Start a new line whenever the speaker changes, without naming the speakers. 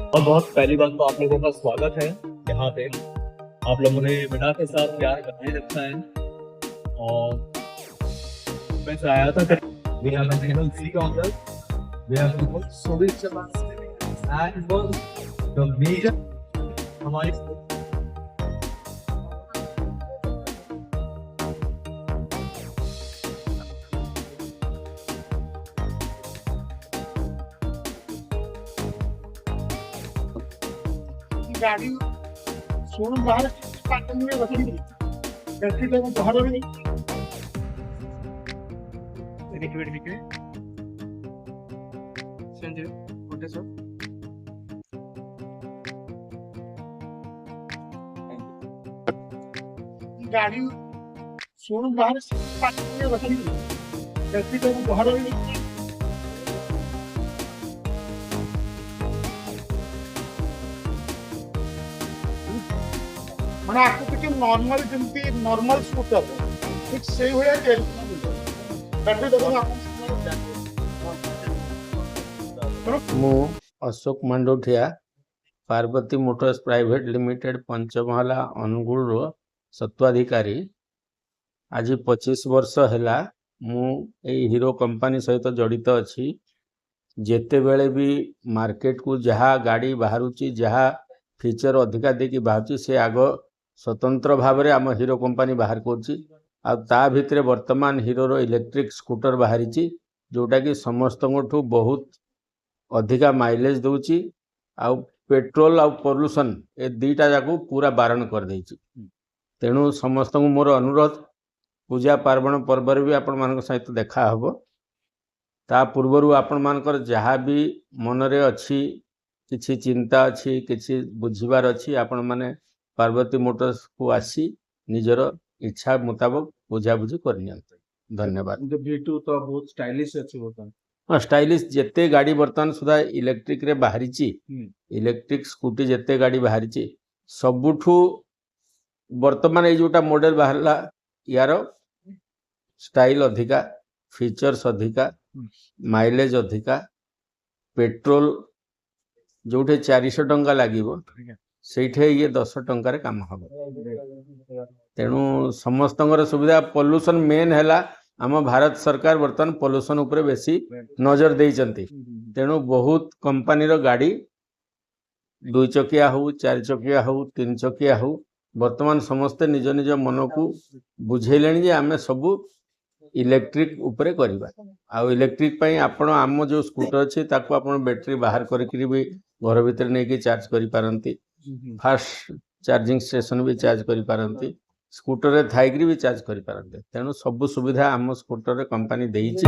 और बहुत पहली बात तो आप लोगों का स्वागत है यहाँ पे। आप लोगों ने बिना के साथ प्यार बनाए रखा है। और मैं से आया था we have an animal sea counter, we have the most Soviet and was the major हमारी
गाड़ी शोरूम बाहर पार्किंग में रखी थी बैटरी तो बाहर भी देखिए संजय ओके सर गाड़ी शोरूम बाहर पार्किंग में रखी थी बैटरी तो बाहर भी मैंने आपको कुछ नॉर्मल जमती नॉर्मल स्कूटर ठीक सही हो जाए बैटरी देखो
मु Ashok Mandothia Parvati motors private limited Panchamahala Anugul सत्वाधिकारी। आज 25 वर्ष है मु हीरो कंपनी सहित जड़ित अच्छी। जेते बेले भी मार्केट को जहाँ गाड़ी बाहरुची जहाँ फीचर अधिका देखी बाहर से आग स्वतंत्र भाव में आम हीरो कंपनी बाहर कर भितर वर्तमान हीरो इलेक्ट्रिक स्कूटर बाहरी जोटा कि समस्त बहुत अधिका माइलेज दूची आउ पेट्रोल आउ पॉल्यूशन ए दुईटा जाक पूरा बारण कर देछि। तेणु समस्त को मोर अनुरोध पूजा पार्वण पर्व भी आपण मान सहित देखा हबो। ता पूर्वरु आपण मानकर जहाँ भी मनरे अच्छी किछि चिंता अच्छी किछि बुझिबार अच्छी आपण माने पार्वती मोटर्स को आसी निजर इच्छा मुताबिक बुझा बुझी करनियंत। धन्यवाद।
V2 तो बहुत स्टाइलिश अच्छी होता है।
हाँ स्टाइलिश जेते गाड़ी बर्तमान सुधा इलेक्ट्रिक रे बाहरी इलेक्ट्रिक स्कूटी जेते गाड़ी बाहरी सबुठू वर्तमान ये जोटा मॉडल बाहरला यार स्टाइल अधिका फीचर्स अधिका माइलेज अधिका पेट्रोल जोठे 400 टंका लागिवो सेठे ये 10 टंका रे काम हम। तेणु समस्त सुविधा पॉल्यूशन मेन है आम भारत सरकार बर्तमान पॉल्यूशन उपरे बेसी नजर देइचंती। तेणु बहुत कंपनी रो गाड़ी 2 चकिया हो 4 चकिया हो 3 चकिया हो वर्तमान समस्ते निज निज मन को बुझेलेनी जे आमे सबु इलेक्ट्रिक उपरे करिबा। आ इलेक्ट्रिक पई आपण आम जो स्कूटर अछि ताको आपण बैटरी बाहर करके भी घर भीतर नहीं कि चार्ज करि पारंती। फास्ट चार्जिंग स्टेशन भी चार्ज करि पारंती। स्कूटर रे थाइग्री भी चार्ज करि पारंते। तेणु सब सुविधा आम स्कूटर रे कंपनी देइछि।